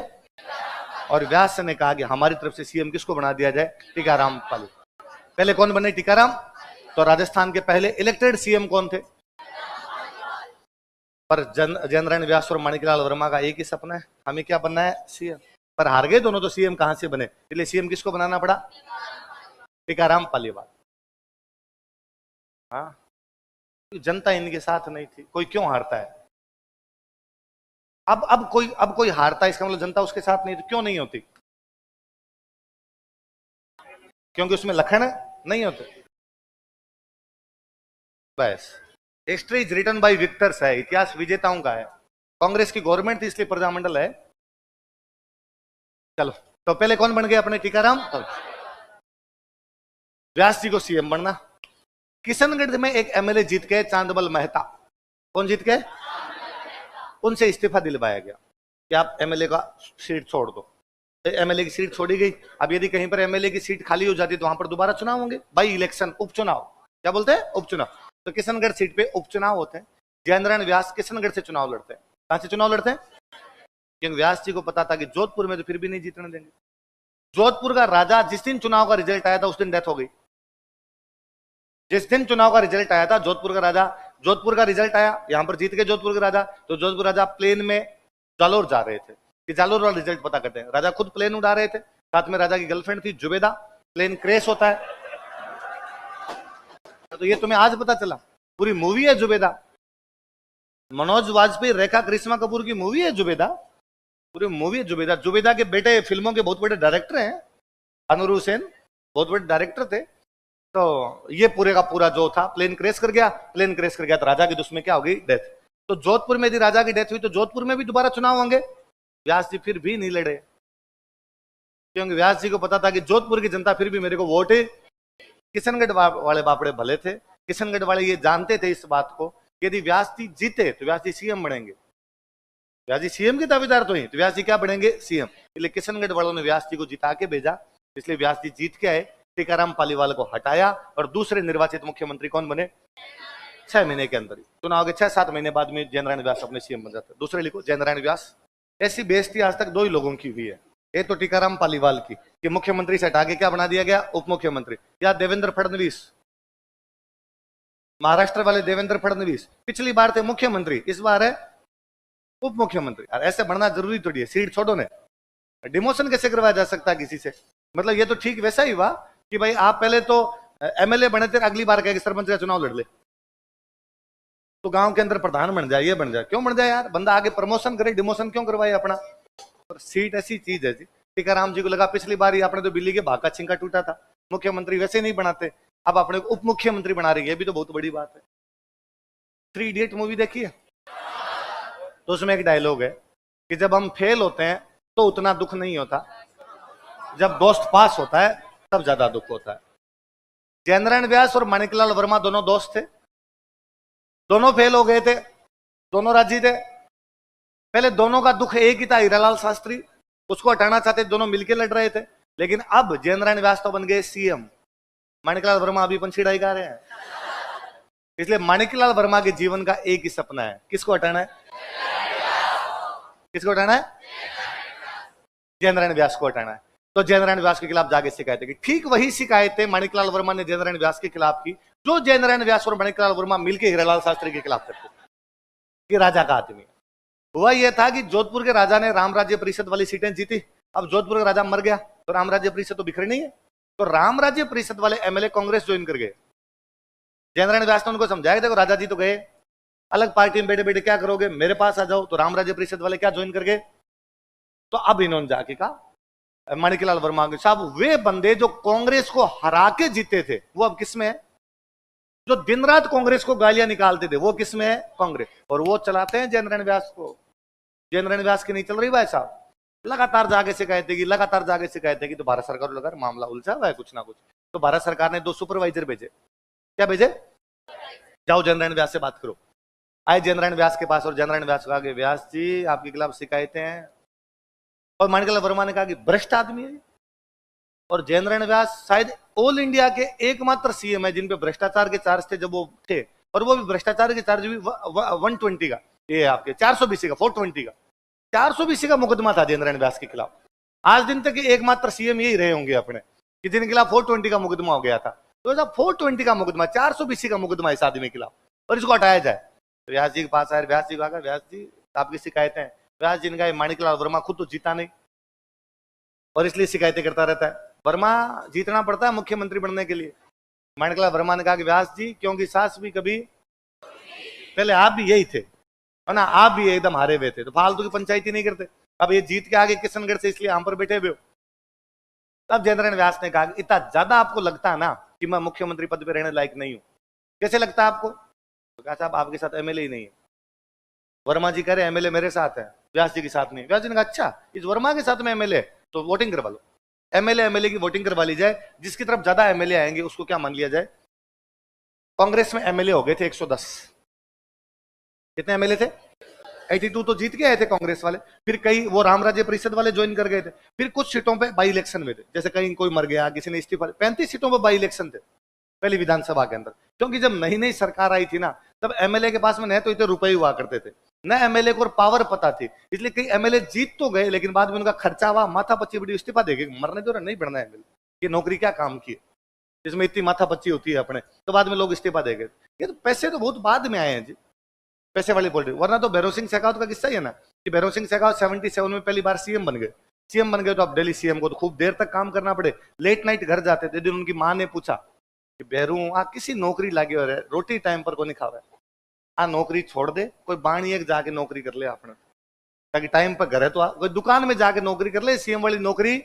और व्यास ने कहा कि हमारी तरफ से सीएम किसको बना दिया जाए? टीकाराम पालीवाल। पहले कौन बने? टीकाराम। तो राजस्थान के पहले इलेक्टेड सीएम कौन थे? पर जयनारायण व्यास और मणिकलाल वर्मा का एक ही सपना है, हमें क्या बनना है? सीएम। पर हार गए दोनों, तो सीएम कहां से बने? इसलिए सीएम किसको बनाना पड़ा? टीकाराम पालीवाल। हाँ, जनता इनके साथ नहीं थी। कोई क्यों हारता है? अब कोई हारता है, इसका मतलब जनता उसके साथ नहीं थी। क्यों नहीं होती? क्योंकि उसमें लखन नहीं होते। बस, history is written by victors है, इतिहास विजेताओं का है। कांग्रेस की गवर्नमेंट थी इसलिए प्रजामंडल है। चलो, तो पहले कौन बन गए अपने? टीकाराम। व्यास जी को सीएम बनना। किशनगढ़ में एक एमएलए जीत गए, चांदमल मेहता। कौन जीत गए? उनसे इस्तीफा दिलवाया गया। कि आप एमएलए का सीट छोड़ दो। एमएलए की सीट छोड़ी गई, अब यदि कहीं पर एमएलए की सीट खाली हो जाती तो वहां पर दोबारा चुनाव होंगे, बाई इलेक्शन, उपचुनाव, क्या बोलते हैं, उपचुनाव। तो किशनगढ़ सीट पे उपचुनाव होते हैं। जयेंद्र व्यास किशनगढ़ से चुनाव लड़ते हैं। कहां से चुनाव लड़ते हैं? क्योंकि व्यास जी को पता था कि जोधपुर में तो फिर भी नहीं जीतने देंगे। जोधपुर का राजा, जिस दिन चुनाव का रिजल्ट आया था उस दिन डेथ हो गई। जिस दिन चुनाव का रिजल्ट आया था, जोधपुर का राजा, जोधपुर का रिजल्ट आया, यहां पर जीत गए जोधपुर के राजा, तो जोधपुर राजा प्लेन में जालोर जा रहे थे कि जालोर वाला रिजल्ट पता करते हैं। राजा खुद प्लेन उड़ा रहे थे, साथ में राजा की गर्लफ्रेंड थी जुबेदा। प्लेन क्रैश होता है, तो ये तुम्हें आज पता चला? पूरी मूवी है जुबेदा, मनोज वाजपेयी, रेखा करिश्मा कपूर की मूवी है जुबेदा, पूरी मूवी है जुबेदा। जुबेदा के बेटे फिल्मों के बहुत बड़े डायरेक्टर हैं, अनूर हुसैन बहुत बड़े डायरेक्टर थे। तो ये पूरे का पूरा जो था, प्लेन क्रैश कर गया, प्लेन क्रैश कर गया तो राजा की उसमें क्या हो गई, डेथ। तो जोधपुर में यदि राजा की डेथ हुई तो जोधपुर में भी दोबारा चुनाव होंगे। व्यास जी फिर भी नहीं लड़े, क्योंकि व्यास जी को पता था कि जोधपुर की जनता फिर भी मेरे को वोट है। किशनगढ़ वाले बापड़े भले थे, किशनगढ़ वाले ये जानते थे इस बात को, यदि व्यास जी जीते तो व्यास जी सीएम बनेंगे। व्यास जी सीएम के दावेदार तो ही, तो व्यास जी क्या बनेंगे, सीएम। इसलिए किशनगढ़ वालों ने व्यास जी को जिता के भेजा, इसलिए व्यास जी जीत के आए। टीकाराम पालीवाल को हटाया और दूसरे निर्वाचित मुख्यमंत्री कौन बने? 6 महीने के अंदर ही चुनाव के 6-7 महीने बाद में जयनारायण व्यास अपने सीएम बन जाते। दूसरे लिखो जयनारायण व्यास। ऐसी बेइज्जती आज तक 2 ही लोगों की हुई है, एक तो टीकाराम पालीवाल की कि मुख्यमंत्री से हटा के क्या बना दिया गया, उप मुख्यमंत्री। या देवेंद्र फडणवीस, महाराष्ट्र वाले देवेंद्र फडणवीस पिछली बार थे मुख्यमंत्री, इस बार है उप मुख्यमंत्री। ऐसे बढ़ना जरूरी थोड़ी है, सीट छोड़ो ने, डिमोशन कैसे करवाया जा सकता है किसी से? मतलब ये तो ठीक वैसा ही हुआ कि भाई आप पहले तो एमएलए बने थे, अगली बार कहे सरपंच का चुनाव लड़ ले, तो गांव के अंदर प्रधान बन जाए, ये बन जाए। क्यों बन जाए यार, बंदा आगे प्रमोशन करे, डिमोशन क्यों करवाए अपना? और सीट ऐसी चीज है जी। टीकाराम जी को लगा पिछली बार ही आपने तो बिल्ली के भाग का छिंका टूटा था, मुख्यमंत्री वैसे नहीं बनाते, अब अपने उप मुख्यमंत्री बना रही है, भी तो बहुत बड़ी बात है। 3 इडियट मूवी देखी है? तो उसमें एक डायलॉग है कि जब हम फेल होते हैं तो उतना दुख नहीं होता, जब दोस्त पास होता है तब ज्यादा दुख होता है। जयनारायण व्यास और माणिकलाल वर्मा दोनों दोस्त थे, दोनों फेल हो गए थे, दोनों राजी थे। पहले दोनों का दुख एक ही था, हीरालाल शास्त्री, उसको हटाना चाहते, दोनों मिलकर लड़ रहे थे। लेकिन अब जयनारायण व्यास तो बन गए सीएम, माणिकलाल वर्मा अभी पंछी गा रहे हैं। इसलिए माणिकलाल वर्मा के जीवन का एक ही सपना है, किसको हटाना है? किसको हटाना है? जयनारायण व्यास को हटाना है। तो जयनारायण व्यास के खिलाफ जाके शिकायतें की। ठीक वही शिकायतें माणिकलाल वर्मा ने जयनारायण व्यास के खिलाफ की जो जयनारायण व्यास और माणिकलाल वर्मा मिलकर हीरालाल शास्त्री के खिलाफ करते थे कि राजा का आदमी। हुआ यह था कि जोधपुर के राजा ने राम राज्य परिषद वाली सीटें जीती। अब जोधपुर का राजा मर गया तो राम राज्य परिषद तो बिखरी नहीं है, तो राम राज्य परिषद वाले एमएलए कांग्रेस ज्वाइन कर गए। जयनारायण व्यास ने उनको समझाया, देखो राजा जी तो गए, अलग पार्टी में बैठे बैठे क्या करोगे, मेरे पास आ जाओ। तो राम राज्य परिषद वाले क्या ज्वाइन कर गए। तो अब इन्होंने जाके कहा माणिकलाल वर्मा के साहब, वे बंदे जो कांग्रेस को हरा के जीते थे वो अब किसमें है? जो दिन रात कांग्रेस को गालियां निकालते थे वो किसमें है? कांग्रेस। और वो चलाते हैं जयनारायण व्यास को। जयनारायण व्यास की नहीं चल रही भाई साहब, लगातार जाके शिकायतें की, लगातार जाके शिकायतें की। तो भारत सरकार को लगा मामला उलझा हुआ है कुछ ना कुछ, तो भारत सरकार ने 2 सुपरवाइजर भेजे। क्या भेजे? जाओ जयनारायण व्यास से बात करो। आए जयनारायण व्यास के पास और जयनारायण व्यास को कहा, व्यास जी आपके खिलाफ शिकायतें हैं। और माणिकलाल वर्मा ने कहा कि भ्रष्ट आदमी है। और जयनारायण व्यास शायद ऑल इंडिया के एकमात्र सीएम है जिन पे भ्रष्टाचार के चार्ज थे जब वो थे, और वो भी भ्रष्टाचार के चार्ज भी 120 का, ये आपके 420 का, 420 का, 420 का मुकदमा था जयनारायण व्यास के खिलाफ। आज दिन तक एकमात्र सीएम यही रहे होंगे अपने कि जिनके खिलाफ 420 का मुकदमा हो गया था। तो जब 420 का मुकदमा, 420 का मुकदमा इस आदमी के खिलाफ, और इसको हटाया जाए। तो व्यास जी के पास आए, व्यास जी को कहा, व्यास जी आपकी शिकायतें हैं। व्यास जी ने कहा माणिकलाल वर्मा खुद तो जीता नहीं और इसलिए शिकायतें करता रहता है, वर्मा जीतना पड़ता है मुख्यमंत्री बनने के लिए। माणिकलाल वर्मा ने कहा कि व्यास जी क्योंकि सास भी कभी, पहले आप भी यही थे है ना, आप भी एकदम हारे हुए थे, तो फालतू की पंचायती नहीं करते। अब ये जीत के आगे किशनगढ़ से, इसलिए हम पर बैठे हुए हो। तब जयनारायण व्यास ने कहा इतना ज्यादा आपको लगता है ना कि मैं मुख्यमंत्री पद पर रहने लायक नहीं हूं, कैसे लगता है आपको? तो कहा साहब आपके साथ एमएलए ही नहीं है। वर्मा जी कह रहे एमएलए मेरे साथ है, व्यास जी के साथ नहीं। व्यास जी ने कहा अच्छा इस वर्मा के साथ में एमएलए, तो वोटिंग करवा लो, एमएलए की वोटिंग करवा ली जाए, जिसकी तरफ ज्यादा एमएलए आएंगे उसको क्या मान लिया जाए। कांग्रेस में एमएलए हो गए थे 110। कितने एमएलए थे? 82 तो जीत के आए थे कांग्रेस वाले, फिर कई वो राम राज्य परिषद वाले ज्वाइन कर गए थे, फिर कुछ सीटों पे बाई इलेक्शन में थे, जैसे कहीं कोई मर गया, किसी ने इस्तीफा, 35 सीटों पे बाई इलेक्शन थे पहली विधानसभा के अंदर। क्योंकि जब नई नई सरकार आई थी ना, तब एमएलए के पास में न तो इतने रुपए हुआ करते थे, न एमएलए को पावर पता थी, इसलिए कई एमएलए जीत तो गए, लेकिन बाद में उनका खर्चा हुआ, माथा पच्ची बड़ी, इस्तीफा देके मरने दो, नहीं बढ़ना एमएलए, ये नौकरी क्या काम की है जिसमें इतनी माथा पच्ची होती है अपने, तो बाद में लोग इस्तीफा देंगे। ये तो पैसे तो बहुत बाद में आए हैं जी, पैसे वाली पॉलिटिक्स। वरना तो भैरव सिंह शेखावत का किस्सा ही है ना, कि भैरव सिंह शेखावत 77 में पहली बार सीएम बन गए। सीएम बन गए तो अब दिल्ली सीएम को तो खूब देर तक काम करना पड़े, लेट नाइट घर जाते थे। दिन उनकी माँ ने पूछा कि भैरू आ किसी नौकरी लागे हो रहे, रोटी टाइम पर को नहीं खावे, आ नौकरी छोड़ दे, कोई बाणी एक जाके नौकरी कर ले आपने, ताकि टाइम पर घर है तो कोई दुकान में जाके नौकरी कर ले, सीएम वाली नौकरी।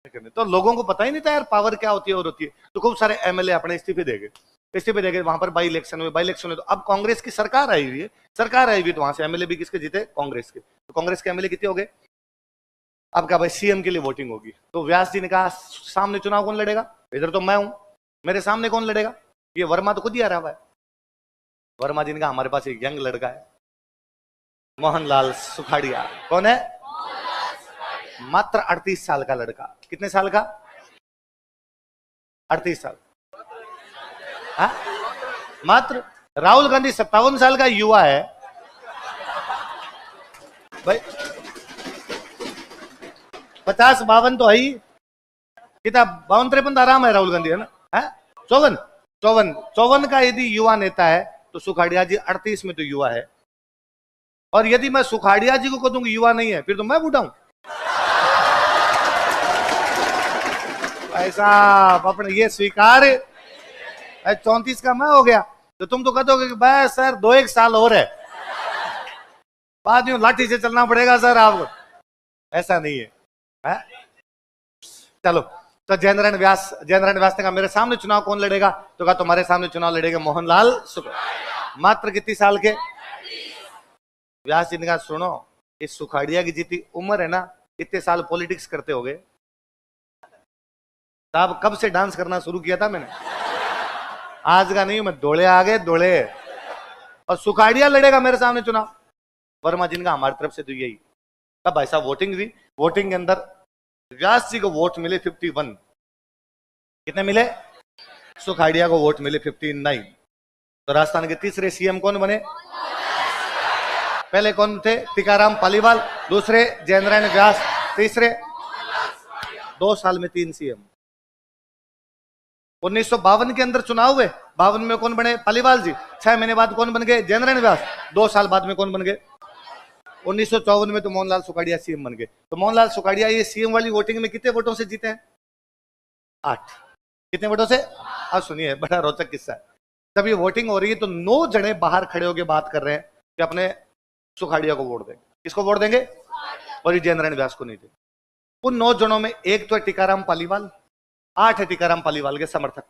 तो लोगों को पता ही नहीं था यार पावर क्या होती है और होती है। तो खूब सारे एमएलए अपने इस्तीफे देंगे वहां पर बाई इलेक्शन हुए तो अब कांग्रेस की सरकार आई हुई है, तो वहां से एमएलए भी किसके जीते, कांग्रेस के। तो कांग्रेस के एमएलए कितने हो गए। अब क्या भाई सीएम के लिए वोटिंग होगी, तो व्यास जी ने कहा सामने चुनाव कौन लड़ेगा, इधर तो मैं हूं, मेरे सामने कौन लड़ेगा, ये वर्मा तो खुद ही आ रहा है। वर्मा जी ने कहा हमारे पास एक यंग लड़का है, मोहनलाल सुखाड़िया। कौन है, मात्र 38 साल का लड़का। कितने साल का, 38 साल। हा? मात्र। राहुल गांधी 57 साल का युवा है भाई, 50-52 तो है ही, कितना 52-53 आराम है राहुल गांधी, है ना, 54 का यदि युवा नेता है तो सुखाड़िया जी 38 में तो युवा है। और यदि मैं सुखाड़िया जी को कह दूंगी युवा नहीं है, फिर तो मैं बूढ़ा हूं। ऐसा अपने ये स्वीकार 34 का मैं हो गया, तो तुम तो कह दोगे कि बस सर 2-1 साल और है, बाद में लाठी से चलना पड़ेगा सर आपको। ऐसा नहीं है। चलो, तो जयनारायण व्यास ने कहा मेरे सामने चुनाव कौन लड़ेगा, तो कहा तुम्हारे सामने चुनाव लड़ेगा मोहनलाल सुखाड़िया। मात्र कितनी साल के। व्यास जी ने कहा सुनो, इस सुखाड़िया की जितनी उम्र है ना, इतने साल पॉलिटिक्स करते हो गए, साहब कब से डांस करना शुरू किया था मैंने, आज का नहीं, मैं दौड़े आ गए दौड़े, और सुखाड़िया लड़ेगा मेरे सामने चुनाव। वर्मा जी का हमारी तरफ से तो यही। तब भाई साहब वोटिंग हुई, वोटिंग के अंदर व्यास जी को वोट मिले 51। कितने मिले, सुखाड़िया को वोट मिले 59। तो राजस्थान के तीसरे सीएम कौन बने, पहले कौन थे, टीकाराम पालीवाल, दूसरे जयनारायण व्यास, तीसरे 2 साल में 3 सीएम। 1952 के अंदर चुनाव हुए, 52 में कौन बने, पालीवाल जी। 6 महीने बाद कौन बन गए, जयनारायण व्यास। 2 साल बाद में कौन बन गए, 1954 में तो मोहनलाल सुखाड़िया सीएम बन गए। तो मोहनलाल सुखाड़िया ये सीएम वाली वोटिंग में कितने वोटों से जीते हैं, 8। कितने वोटों से। अब सुनिए बड़ा रोचक किस्सा है। जब ये वोटिंग हो रही है तो 9 जने बाहर खड़े होकर बात कर रहे हैं कि अपने सुखाड़िया को वोट देंगे। किसको वोट देंगे, और ये जयनारायण व्यास को नहीं देंगे। उन 9 जनों में एक तो है टीकाराम पालीवाल, 8 है टीकाराम पालीवाल के समर्थक,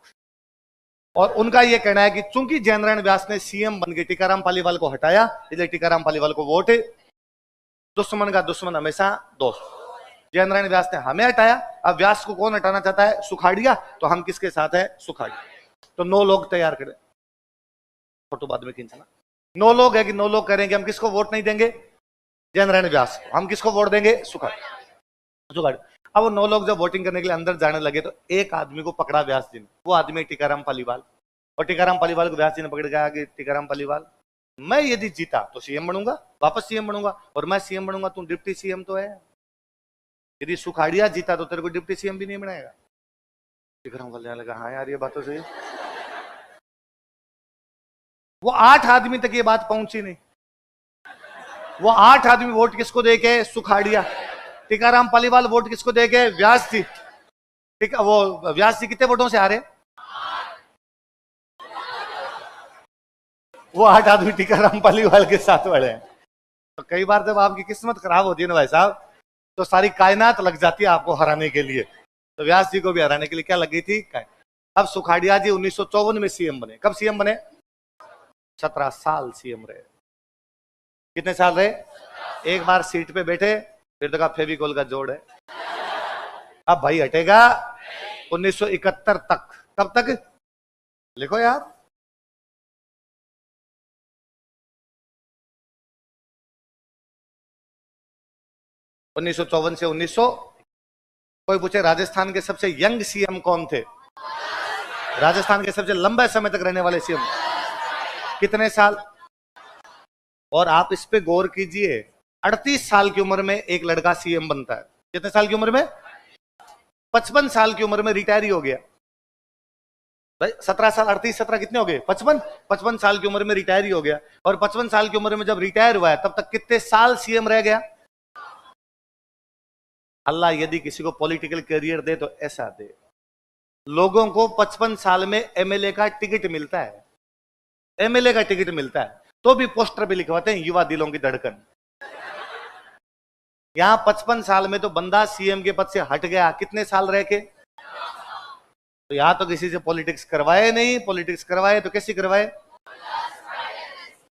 और उनका यह कहना है कि चूंकि जयनारायण व्यास ने सीएम बन के टीकाराम पालीवाल को हटाया, इसलिए टीकाराम पालीवाल को वोट। दुश्मन का दुश्मन हमेशा दोस्त। जयनारायण व्यास ने हमें हटाया, अब व्यास को कौन हटाना चाहता है, सुखाड़िया, तो हम किसके साथ है, सुखाड़िया। तो 9 लोग तैयार करें, फोटो बाद में खींचना। 9 लोग है कि 9 लोग कह रहे हैं कि हम किसको वोट नहीं देंगे, जयनारायण व्यास, हम किसको वोट देंगे, सुखाड़िया। अब वो 9 लोग जब वोटिंग करने के लिए अंदर जाने लगे तो एक आदमी को पकड़ा व्यास जी ने, वो आदमी टीकाराम पालीवाल। और टीकाराम पालीवाल को व्यास जी ने पकड़ के कहा कि टीकाराम पालीवाल, मैं यदि जीता तो सीएम बनूंगा, वापस सीएम बनूंगा, और मैं सीएम बनूंगा तू डिप्टी सीएम तो है, यदि सुखाड़िया जीता तो तेरे को डिप्टी सीएम भी नहीं बनाएगा। टीकाराम पालीवाल लगा हाँ यार ये बात तो सही। वो 8 आदमी तक ये बात पहुंची नहीं। वो 8 आदमी वोट किसको देके, सुखाड़िया। टीकाराम पालीवाल वोट किसको देके, व्यास जी। वो व्यास जी कितने वोटों से हारे, वो 8 आदमी टीकाराम पालीवाल के साथ बड़े हैं। तो कई बार जब आपकी किस्मत खराब होती है ना भाई साहब, तो सारी कायनात लग जाती है आपको हराने के लिए। तो व्यास जी को भी हराने के लिए क्या लग गई थी। अब सुखाड़िया जी 1954 में सीएम बने। कब सीएम बने, 17 साल सीएम रहे। कितने साल रहे, एक बार सीट पे बैठे, फिर तो कहा फेविकोल का जोड़ है, अब भाई हटेगा। 1971 तक, कब तक लिखो यार, 1954 से 1900। कोई पूछे राजस्थान के सबसे यंग सीएम कौन थे? राजस्थान के सबसे लंबे समय तक रहने वाले सीएम कितने साल? और आप इस पे गौर कीजिए, 38 साल की उम्र में एक लड़का सीएम बनता है। कितने साल की उम्र में? 55 साल की उम्र में रिटायर ही हो गया भाई। 17 साल 38 17 कितने हो गए? 55 साल की उम्र में रिटायर ही हो गया। और 55 साल की उम्र में जब रिटायर हुआ है तब तक कितने साल सीएम रह गया? अल्लाह यदि किसी को पॉलिटिकल करियर दे तो ऐसा दे। लोगों को 55 साल में एमएलए का टिकट मिलता है, एमएलए का टिकट मिलता है, तो भी पोस्टर पे लिखवाते हैं युवा दिलों की धड़कन। यहां 55 साल में तो बंदा सीएम के पद से हट गया, कितने साल रह के? तो यहां तो किसी से पॉलिटिक्स करवाए नहीं, पॉलिटिक्स करवाए तो कैसी करवाए?